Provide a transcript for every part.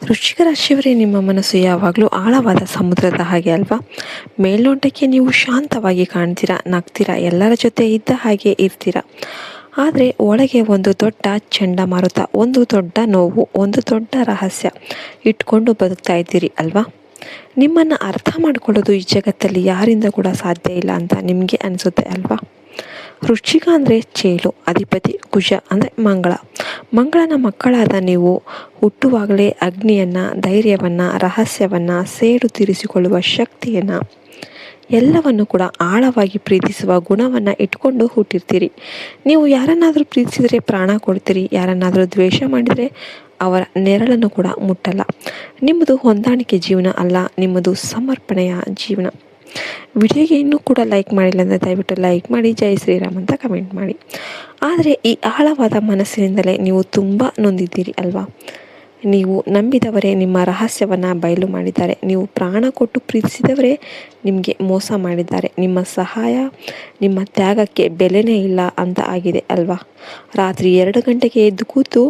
ವೃಶ್ಚಿಕ ರಾಶಿಯವರೇ, ನಿಮ್ಮ ಮನಸ್ಸು ಯಾವಾಗಲೂ ಆಳವಾದ ಸಮುದ್ರದ ಹಾಗೆ ಅಲ್ವಾ? ಮೇಲ್ನೋಟಕ್ಕೆ ನೀವು ಶಾಂತವಾಗಿ ಕಾಣ್ತೀರಾ, ನಗ್ತೀರಾ, ಎಲ್ಲರ ಜೊತೆ ಇದ್ದ ಹಾಗೆ ಇರ್ತೀರಾ. ಆದರೆ ಒಳಗೆ ಒಂದು ದೊಡ್ಡ ಚಂಡಮಾರುತ, ಒಂದು ದೊಡ್ಡ ನೋವು, ಒಂದು ದೊಡ್ಡ ರಹಸ್ಯ ಇಟ್ಕೊಂಡು ಬದುಕ್ತಾ ಇದ್ದೀರಿ ಅಲ್ವಾ? ನಿಮ್ಮನ್ನು ಅರ್ಥ ಮಾಡ್ಕೊಳ್ಳೋದು ಈ ಜಗತ್ತಲ್ಲಿ ಯಾರಿಂದ ಕೂಡ ಸಾಧ್ಯ ಇಲ್ಲ ಅಂತ ನಿಮಗೆ ಅನಿಸುತ್ತೆ ಅಲ್ವಾ? ವೃಶ್ಚಿಕ ಅಂದರೆ ಚೇಳು, ಅಧಿಪತಿ ಕುಜ ಅಂದರೆ ಮಂಗಳನ ಮಕ್ಕಳಾದ ನೀವು ಹುಟ್ಟುವಾಗಲೇ ಅಗ್ನಿಯನ್ನು, ಧೈರ್ಯವನ್ನು, ರಹಸ್ಯವನ್ನು, ಸೇಡು ತೀರಿಸಿಕೊಳ್ಳುವ ಶಕ್ತಿಯನ್ನು, ಎಲ್ಲವನ್ನು ಕೂಡ ಆಳವಾಗಿ ಪ್ರೀತಿಸುವ ಗುಣವನ್ನು ಇಟ್ಕೊಂಡು ಹುಟ್ಟಿರ್ತೀರಿ. ನೀವು ಯಾರನ್ನಾದರೂ ಪ್ರೀತಿಸಿದರೆ ಪ್ರಾಣ ಕೊಡ್ತೀರಿ, ಯಾರನ್ನಾದರೂ ದ್ವೇಷ ಮಾಡಿದರೆ ಅವರ ನೆರಳನ್ನು ಕೂಡ ಮುಟ್ಟಲ್ಲ. ನಿಮ್ಮದು ಹೊಂದಾಣಿಕೆ ಜೀವನ ಅಲ್ಲ, ನಿಮ್ಮದು ಸಮರ್ಪಣೆಯ ಜೀವನ. ವಿಡಿಯೋಗೆ ಇನ್ನೂ ಕೂಡ ಲೈಕ್ ಮಾಡಿಲ್ಲ ಅಂದರೆ ದಯವಿಟ್ಟು ಲೈಕ್ ಮಾಡಿ, ಜೈ ಶ್ರೀರಾಮ್ ಅಂತ ಕಮೆಂಟ್ ಮಾಡಿ. ಆದರೆ ಈ ಆಳವಾದ ಮನಸ್ಸಿನಿಂದಲೇ ನೀವು ತುಂಬ ನೊಂದಿದ್ದೀರಿ ಅಲ್ವಾ? ನೀವು ನಂಬಿದವರೇ ನಿಮ್ಮ ರಹಸ್ಯವನ್ನು ಬಯಲು ಮಾಡಿದ್ದಾರೆ. ನೀವು ಪ್ರಾಣ ಕೊಟ್ಟು ಪ್ರೀತಿಸಿದವರೇ ನಿಮಗೆ ಮೋಸ ಮಾಡಿದ್ದಾರೆ. ನಿಮ್ಮ ಸಹಾಯ, ನಿಮ್ಮ ತ್ಯಾಗಕ್ಕೆ ಬೆಲೆನೇ ಇಲ್ಲ ಅಂತ ಆಗಿದೆ ಅಲ್ವಾ? ರಾತ್ರಿ 2 ಗಂಟೆಗೆ ಎದ್ದು ಕೂತು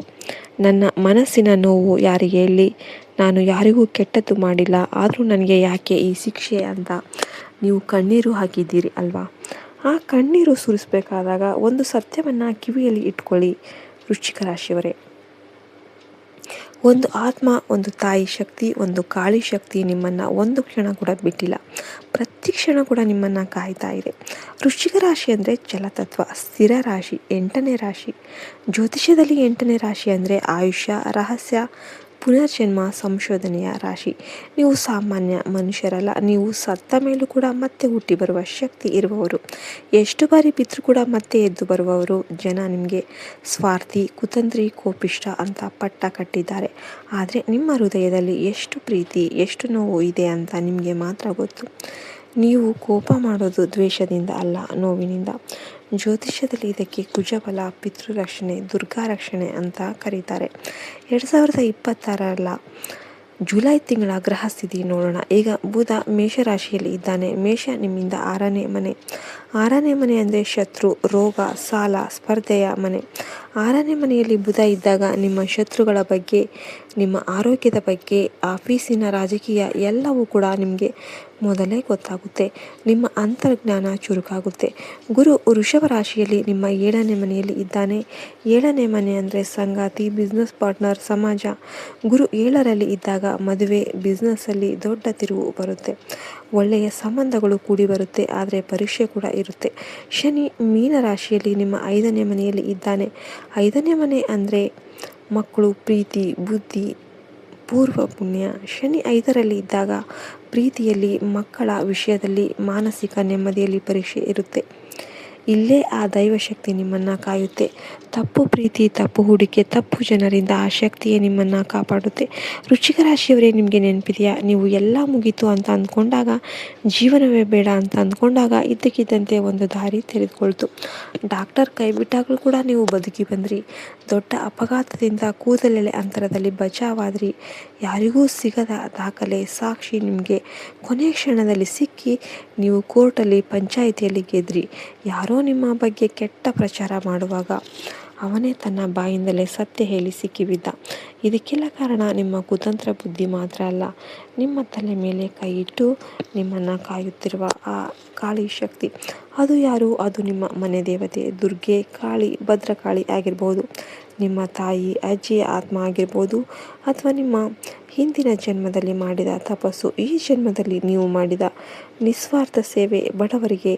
ನನ್ನ ಮನಸ್ಸಿನ ನೋವು ಯಾರಿಗೆ ಹೇಳಿ, ನಾನು ಯಾರಿಗೂ ಕೆಟ್ಟದ್ದು ಮಾಡಿಲ್ಲ, ಆದರೂ ನನಗೆ ಯಾಕೆ ಈ ಶಿಕ್ಷೆ ಅಂತ ನೀವು ಕಣ್ಣೀರು ಹಾಕಿದ್ದೀರಿ ಅಲ್ವಾ? ಆ ಕಣ್ಣೀರು ಸುರಿಸಬೇಕಾದಾಗ ಒಂದು ಸತ್ಯವನ್ನು ಕಿವಿಯಲ್ಲಿ ಇಟ್ಕೊಳ್ಳಿ ವೃಶ್ಚಿಕ ರಾಶಿಯವರೇ. ಒಂದು ಆತ್ಮ, ಒಂದು ತಾಯಿ ಶಕ್ತಿ, ಒಂದು ಕಾಳಿ ಶಕ್ತಿ ನಿಮ್ಮನ್ನು ಒಂದು ಕ್ಷಣ ಕೂಡ ಬಿಟ್ಟಿಲ್ಲ. ಪ್ರತಿ ಕ್ಷಣ ಕೂಡ ನಿಮ್ಮನ್ನು ಕಾಯ್ತಾ ಇದೆ. ವೃಶ್ಚಿಕ ರಾಶಿ ಅಂದರೆ ಜಲತತ್ವ, ಸ್ಥಿರ ರಾಶಿ, 8ನೇ ರಾಶಿ. ಜ್ಯೋತಿಷ್ಯದಲ್ಲಿ 8ನೇ ರಾಶಿ ಅಂದರೆ ಆಯುಷ್ಯ, ರಹಸ್ಯ, ಪುನರ್ಜನ್ಮ, ಸಂಶೋಧನೆಯ ರಾಶಿ. ನೀವು ಸಾಮಾನ್ಯ ಮನುಷ್ಯರಲ್ಲ. ನೀವು ಸತ್ತ ಮೇಲೂ ಕೂಡ ಮತ್ತೆ ಹುಟ್ಟಿ ಬರುವ ಶಕ್ತಿ ಇರುವವರು. ಎಷ್ಟು ಬಾರಿ ಬಿದ್ದರೂ ಕೂಡ ಮತ್ತೆ ಎದ್ದು ಬರುವವರು. ಜನ ನಿಮಗೆ ಸ್ವಾರ್ಥಿ, ಕುತಂತ್ರಿ, ಕೋಪಿಷ್ಟ ಅಂತ ಪಟ್ಟ ಕಟ್ಟಿದ್ದಾರೆ. ಆದರೆ ನಿಮ್ಮ ಹೃದಯದಲ್ಲಿ ಎಷ್ಟು ಪ್ರೀತಿ, ಎಷ್ಟು ನೋವು ಇದೆ ಅಂತ ನಿಮಗೆ ಮಾತ್ರ ಗೊತ್ತು. ನೀವು ಕೋಪ ಮಾಡೋದು ದ್ವೇಷದಿಂದ ಅಲ್ಲ, ನೋವಿನಿಂದ. ಜ್ಯೋತಿಷ್ಯದಲ್ಲಿ ಇದಕ್ಕೆ ಕುಜಬಲ, ಪಿತೃರಕ್ಷಣೆ, ದುರ್ಗಾ ರಕ್ಷಣೆ ಅಂತ ಕರೀತಾರೆ. 2026 ಜುಲೈ ತಿಂಗಳ ಗ್ರಹ ಸ್ಥಿತಿ ನೋಡೋಣ. ಈಗ ಬುಧ ಮೇಷರಾಶಿಯಲ್ಲಿ ಇದ್ದಾನೆ. ಮೇಷ ನಿಮ್ಮಿಂದ 6ನೇ ಮನೆ. 6ನೇ ಮನೆ ಅಂದರೆ ಶತ್ರು, ರೋಗ, ಸಾಲ, ಸ್ಪರ್ಧೆಯ ಮನೆ. 6ನೇ ಮನೆಯಲ್ಲಿ ಬುಧ ಇದ್ದಾಗ ನಿಮ್ಮ ಶತ್ರುಗಳ ಬಗ್ಗೆ, ನಿಮ್ಮ ಆರೋಗ್ಯದ ಬಗ್ಗೆ, ಆಫೀಸಿನ ರಾಜಕೀಯ ಎಲ್ಲವೂ ಕೂಡ ನಿಮಗೆ ಮೊದಲೇ ಗೊತ್ತಾಗುತ್ತೆ. ನಿಮ್ಮ ಅಂತರ್ಜ್ಞಾನ ಚುರುಕಾಗುತ್ತೆ. ಗುರು ವೃಷಭ ರಾಶಿಯಲ್ಲಿ ನಿಮ್ಮ 7ನೇ ಮನೆಯಲ್ಲಿ ಇದ್ದಾನೆ. 7ನೇ ಮನೆ ಅಂದರೆ ಸಂಗಾತಿ, ಬಿಸ್ನೆಸ್ ಪಾರ್ಟ್ನರ್, ಸಮಾಜ. ಗುರು 7ರಲ್ಲಿ ಇದ್ದಾಗ ಮದುವೆ, ಬಿಸ್ನೆಸ್ಸಲ್ಲಿ ದೊಡ್ಡ ತಿರುವು ಬರುತ್ತೆ. ಒಳ್ಳೆಯ ಸಂಬಂಧಗಳು ಕೂಡಿ ಬರುತ್ತೆ. ಆದರೆ ಪರೀಕ್ಷೆ ಕೂಡ ಇರುತ್ತೆ. ಶನಿ ಮೀನ ರಾಶಿಯಲ್ಲಿ ನಿಮ್ಮ 5ನೇ ಮನೆಯಲ್ಲಿ ಇದ್ದಾನೆ. 5ನೇ ಮನೆ ಅಂದರೆ ಮಕ್ಕಳು, ಪ್ರೀತಿ, ಬುದ್ಧಿ, ಪೂರ್ವ ಪುಣ್ಯ. ಶನಿ 5ರಲ್ಲಿ ಇದ್ದಾಗ ಪ್ರೀತಿಯಲ್ಲಿ, ಮಕ್ಕಳ ವಿಷಯದಲ್ಲಿ, ಮಾನಸಿಕ ನೆಮ್ಮದಿಯಲ್ಲಿ ಪರೀಕ್ಷೆ ಇರುತ್ತೆ. ಇಲ್ಲೇ ಆ ದೈವಶಕ್ತಿ ನಿಮ್ಮನ್ನು ಕಾಯುತ್ತೆ. ತಪ್ಪು ಪ್ರೀತಿ, ತಪ್ಪು ಹೂಡಿಕೆ, ತಪ್ಪು ಜನರಿಂದ ಆ ಶಕ್ತಿಯೇ ನಿಮ್ಮನ್ನು ಕಾಪಾಡುತ್ತೆ. ವೃಶ್ಚಿಕ ರಾಶಿಯವರೇ, ನಿಮಗೆ ನೆನಪಿದೆಯಾ? ನೀವು ಎಲ್ಲ ಮುಗೀತು ಅಂತ ಅಂದ್ಕೊಂಡಾಗ, ಜೀವನವೇ ಬೇಡ ಅಂತ ಅಂದ್ಕೊಂಡಾಗ ಇದ್ದಕ್ಕಿದ್ದಂತೆ ಒಂದು ದಾರಿ ತೆರೆದುಕೊಳ್ತು. ಡಾಕ್ಟರ್ ಕೈ ಬಿಟ್ಟಾಗಲೂ ಕೂಡ ನೀವು ಬದುಕಿ ಬಂದ್ರಿ. ದೊಡ್ಡ ಅಪಘಾತದಿಂದ ಕೂದಲೆಳೆ ಅಂತರದಲ್ಲಿ ಬಚಾವಾದ್ರಿ. ಯಾರಿಗೂ ಸಿಗದ ದಾಖಲೆ, ಸಾಕ್ಷಿ ನಿಮಗೆ ಕೊನೆ ಕ್ಷಣದಲ್ಲಿ ಸಿಕ್ಕಿ ನೀವು ಕೋರ್ಟಲ್ಲಿ, ಪಂಚಾಯಿತಿಯಲ್ಲಿ ಗೆದ್ರಿ. ಯಾರೋ ನಿಮ್ಮ ಬಗ್ಗೆ ಕೆಟ್ಟ ಪ್ರಚಾರ ಮಾಡುವಾಗ ಅವನೇ ತನ್ನ ಬಾಯಿಂದಲೇ ಸತ್ಯ ಹೇಳಿ ಸಿಕ್ಕಿಬಿದ್ದ. ಇದಕ್ಕೆಲ್ಲ ಕಾರಣ ನಿಮ್ಮ ಕುತಂತ್ರ ಬುದ್ಧಿ ಮಾತ್ರ ಅಲ್ಲ, ನಿಮ್ಮ ತಲೆ ಮೇಲೆ ಕೈ ಇಟ್ಟು ನಿಮ್ಮನ್ನು ಕಾಯುತ್ತಿರುವ ಆ ಕಾಳಿ ಶಕ್ತಿ. ಅದು ಯಾರು? ಅದು ನಿಮ್ಮ ಮನೆ ದೇವತೆ ದುರ್ಗೆ, ಕಾಳಿ, ಭದ್ರಕಾಳಿ ಆಗಿರ್ಬೋದು. ನಿಮ್ಮ ತಾಯಿ, ಅಜ್ಜಿಯ ಆತ್ಮ ಆಗಿರ್ಬೋದು. ಅಥವಾ ನಿಮ್ಮ ಹಿಂದಿನ ಜನ್ಮದಲ್ಲಿ ಮಾಡಿದ ತಪಸ್ಸು, ಈ ಜನ್ಮದಲ್ಲಿ ನೀವು ಮಾಡಿದ ನಿಸ್ವಾರ್ಥ ಸೇವೆ, ಬಡವರಿಗೆ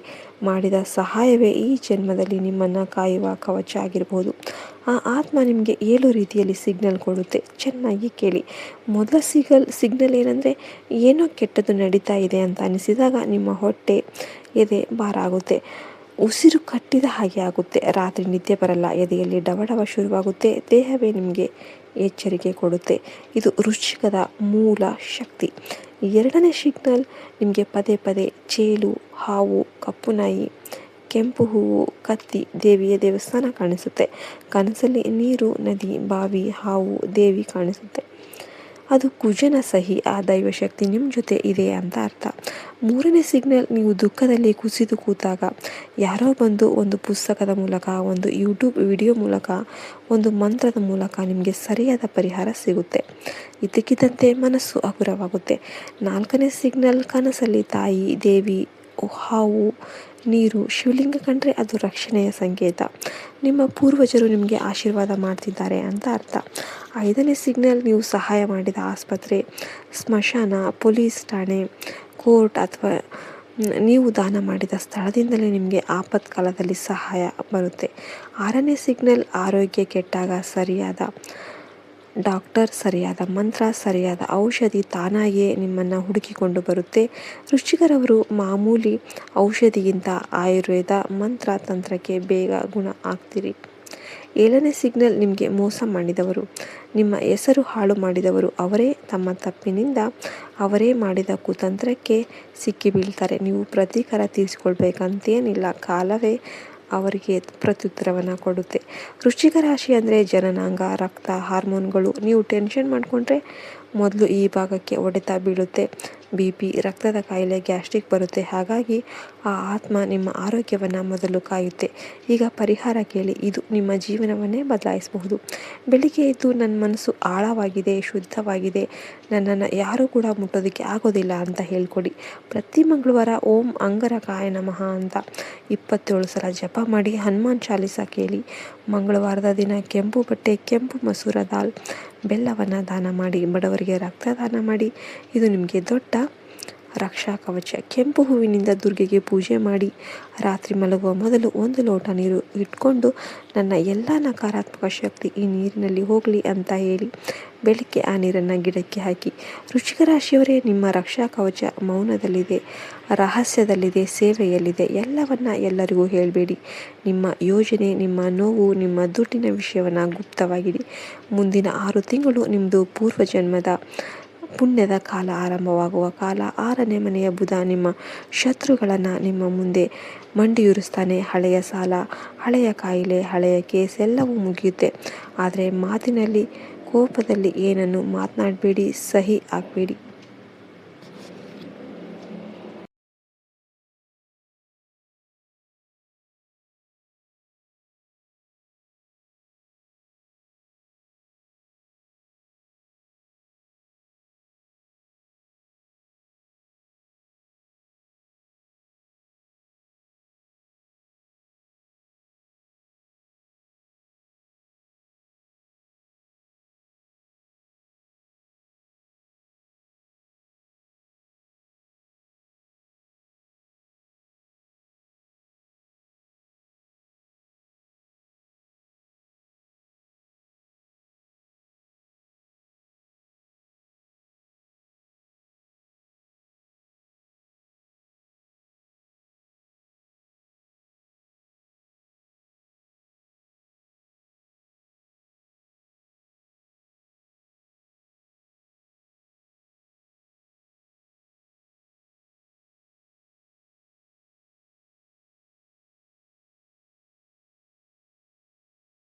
ಮಾಡಿದ ಸಹಾಯವೇ ಈ ಜನ್ಮದಲ್ಲಿ ನಿಮ್ಮನ್ನು ಕಾಯುವ ಕವಚ ಆಗಿರ್ಬೋದು. ಆ ಆತ್ಮ ನಿಮಗೆ 7 ರೀತಿಯಲ್ಲಿ ಸಿಗ್ನಲ್ ಕೊಡುತ್ತೆ. ಚೆನ್ನಾಗಿ ಕೇಳಿ. ಮೊದಲ ಸಿಗ್ನಲ್ ಏನಂದರೆ, ಏನೋ ಕೆಟ್ಟದ್ದು ನಡೀತಾ ಇದೆ ಅಂತ ಅನಿಸಿದಾಗ ನಿಮ್ಮ ಹೊಟ್ಟೆ, ಎದೆ ಭಾರ ಆಗುತ್ತೆ. ಉಸಿರು ಕಟ್ಟಿದ ಹಾಗೆ ಆಗುತ್ತೆ. ರಾತ್ರಿ ನಿದ್ದೆ ಬರಲ್ಲ. ಎದೆಯಲ್ಲಿ ಡವಡವ ಶುರುವಾಗುತ್ತೆ. ದೇಹವೇ ನಿಮಗೆ ಎಚ್ಚರಿಕೆ ಕೊಡುತ್ತೆ. ಇದು ವೃಶ್ಚಿಕದ ಮೂಲ ಶಕ್ತಿ. 2ನೇ ಸಿಗ್ನಲ್ ನಿಮಗೆ ಪದೇ ಪದೇ ಚೇಳು, ಹಾವು, ಕಪ್ಪು ನಾಯಿ, ಕೆಂಪು ಹೂವು, ಕತ್ತಿ, ದೇವಿಯ ದೇವಸ್ಥಾನ ಕಾಣಿಸುತ್ತೆ. ಕನಸಲ್ಲಿ ನೀರು, ನದಿ, ಬಾವಿ, ಹಾವು, ದೇವಿ ಕಾಣಿಸುತ್ತೆ. ಅದು ಕುಜನ ಸಹಿ. ಆ ದೈವಶಕ್ತಿ ನಿಮ್ಮ ಜೊತೆ ಇದೆ ಅಂತ ಅರ್ಥ. 3ನೇ ಸಿಗ್ನಲ್, ನೀವು ದುಃಖದಲ್ಲಿ ಕುಸಿದು ಕೂತಾಗ ಯಾರೋ ಬಂದು ಒಂದು ಪುಸ್ತಕದ ಮೂಲಕ, ಒಂದು ಯೂಟ್ಯೂಬ್ ವಿಡಿಯೋ ಮೂಲಕ, ಒಂದು ಮಂತ್ರದ ಮೂಲಕ ನಿಮಗೆ ಸರಿಯಾದ ಪರಿಹಾರ ಸಿಗುತ್ತೆ. ಇದ್ದಕ್ಕಿದ್ದಂತೆ ಮನಸ್ಸು ಹಗುರವಾಗುತ್ತೆ. 4ನೇ ಸಿಗ್ನಲ್ ಕನಸಲ್ಲಿ ತಾಯಿ, ದೇವಿ, ಹಾವು, ನೀರು, ಶಿವಲಿಂಗ ಕಂಡ್ರೆ ಅದು ರಕ್ಷಣೆಯ ಸಂಕೇತ. ನಿಮ್ಮ ಪೂರ್ವಜರು ನಿಮಗೆ ಆಶೀರ್ವಾದ ಮಾಡ್ತಿದ್ದಾರೆ ಅಂತ ಅರ್ಥ. 5ನೇ ಸಿಗ್ನಲ್ ನೀವು ಸಹಾಯ ಮಾಡಿದ ಆಸ್ಪತ್ರೆ, ಸ್ಮಶಾನ, ಪೊಲೀಸ್ ಠಾಣೆ, ಕೋರ್ಟ್ ಅಥವಾ ನೀವು ದಾನ ಮಾಡಿದ ಸ್ಥಳದಿಂದಲೇ ನಿಮಗೆ ಆಪತ್ಕಾಲದಲ್ಲಿ ಸಹಾಯ ಬರುತ್ತೆ. 6ನೇ ಸಿಗ್ನಲ್ ಆರೋಗ್ಯ ಕೆಟ್ಟಾಗ ಸರಿಯಾದ ಡಾಕ್ಟರ್, ಸರಿಯಾದ ಮಂತ್ರ, ಸರಿಯಾದ ಔಷಧಿ ತಾನಾಗಿಯೇ ನಿಮ್ಮನ್ನು ಹುಡುಕಿಕೊಂಡು ಬರುತ್ತೆ. ವೃಶ್ಚಿಕರವರು ಮಾಮೂಲಿ ಔಷಧಿಗಿಂತ ಆಯುರ್ವೇದ ಮಂತ್ರ ತಂತ್ರಕ್ಕೆ ಬೇಗ ಗುಣ ಆಗ್ತೀರಿ. 7ನೇ ಸಿಗ್ನಲ್ ನಿಮಗೆ ಮೋಸ ಮಾಡಿದವರು, ನಿಮ್ಮ ಹೆಸರು ಹಾಳು ಮಾಡಿದವರು ಅವರೇ ತಮ್ಮ ತಪ್ಪಿನಿಂದ ಅವರೇ ಮಾಡಿದ ಕುತಂತ್ರಕ್ಕೆ ಸಿಕ್ಕಿ ಬೀಳ್ತಾರೆ. ನೀವು ಪ್ರತೀಕಾರ ತೀರಿಸಿಕೊಳ್ಬೇಕಂತೇನಿಲ್ಲ, ಕಾಲವೇ ಅವರಿಗೆ ಪ್ರತ್ಯುತ್ತರವನ್ನು ಕೊಡುತ್ತೆ. ವೃಶ್ಚಿಕ ರಾಶಿ ಅಂದರೆ ಜನನಾಂಗ, ರಕ್ತ, ಹಾರ್ಮೋನ್ಗಳು. ನೀವು ಟೆನ್ಷನ್ ಮಾಡಿಕೊಂಡ್ರೆ ಮೊದಲು ಈ ಭಾಗಕ್ಕೆ ಹೊಡೆತ ಬೀಳುತ್ತೆ. BP, ರಕ್ತದ ಕಾಯಿಲೆ, ಗ್ಯಾಸ್ಟ್ರಿಕ್ ಬರುತ್ತೆ. ಹಾಗಾಗಿ ಆ ಆತ್ಮ ನಿಮ್ಮ ಆರೋಗ್ಯವನ್ನು ಮೊದಲು ಕಾಯುತ್ತೆ. ಈಗ ಪರಿಹಾರ ಕೇಳಿ, ಇದು ನಿಮ್ಮ ಜೀವನವನ್ನೇ ಬದಲಾಯಿಸಬಹುದು. ಬೆಳಿಗ್ಗೆ ಎದ್ದು ನನ್ನ ಮನಸ್ಸು ಆಳವಾಗಿದೆ, ಶುದ್ಧವಾಗಿದೆ, ನನ್ನನ್ನು ಯಾರೂ ಕೂಡ ಮುಟ್ಟೋದಕ್ಕೆ ಆಗೋದಿಲ್ಲ ಅಂತ ಹೇಳ್ಕೊಡಿ. ಪ್ರತಿ ಮಂಗಳವಾರ ಓಂ ಅಂಗರಕಾಯ ನಮಃ ಅಂತ 27 ಸಲ ಜಪ ಮಾಡಿ. ಹನುಮಾನ್ ಚಾಲಿಸ ಕೇಳಿ. ಮಂಗಳವಾರದ ದಿನ ಕೆಂಪು ಬಟ್ಟೆ, ಕೆಂಪು ಮಸೂರ ದಾಲ್, ಬೆಲ್ಲವನ್ನು ದಾನ ಮಾಡಿ. ಬಡವರಿಗೆ ರಕ್ತದಾನ ಮಾಡಿ. ಇದು ನಿಮಗೆ ದೊಡ್ಡ ರಕ್ಷಾ ಕವಚ. ಕೆಂಪು ಹೂವಿನಿಂದ ದುರ್ಗೆಗೆ ಪೂಜೆ ಮಾಡಿ. ರಾತ್ರಿ ಮಲಗುವ ಮೊದಲು 1 ಲೋಟ ನೀರು ಇಟ್ಕೊಂಡು ನನ್ನ ಎಲ್ಲ ನಕಾರಾತ್ಮಕ ಶಕ್ತಿ ಈ ನೀರಿನಲ್ಲಿ ಹೋಗಲಿ ಅಂತ ಹೇಳಿ ಬೆಳಿಗ್ಗೆ ಆ ನೀರನ್ನು ಗಿಡಕ್ಕೆ ಹಾಕಿ. ವೃಶ್ಚಿಕ ರಾಶಿಯವರೇ, ನಿಮ್ಮ ರಕ್ಷಾ ಕವಚ ಮೌನದಲ್ಲಿದೆ, ರಹಸ್ಯದಲ್ಲಿದೆ, ಸೇವೆಯಲ್ಲಿದೆ. ಎಲ್ಲವನ್ನ ಎಲ್ಲರಿಗೂ ಹೇಳಬೇಡಿ. ನಿಮ್ಮ ಯೋಜನೆ, ನಿಮ್ಮ ನೋವು, ನಿಮ್ಮ ದುಡ್ಡಿನ ವಿಷಯವನ್ನು ಗುಪ್ತವಾಗಿಡಿ. ಮುಂದಿನ 6 ತಿಂಗಳು ನಿಮ್ಮದು ಪೂರ್ವಜನ್ಮದ ಪುಣ್ಯದ ಕಾಲ ಆರಂಭವಾಗುವ ಕಾಲ. 6ನೇ ಮನೆಯ ಬುಧ ನಿಮ್ಮ ಶತ್ರುಗಳನ್ನು ನಿಮ್ಮ ಮುಂದೆ ಮಂಡಿಯೂರಿಸ್ತಾನೆ. ಹಳೆಯ ಸಾಲ, ಹಳೆಯ ಕಾಯಿಲೆ, ಹಳೆಯ ಕೇಸ್ ಎಲ್ಲವೂ ಮುಗಿಯುತ್ತೆ. ಆದರೆ ಮಾತಿನಲ್ಲಿ, ಕೋಪದಲ್ಲಿ ಏನನ್ನು ಮಾತನಾಡಬೇಡಿ, ಸಹಿ ಆಗಬೇಡಿ.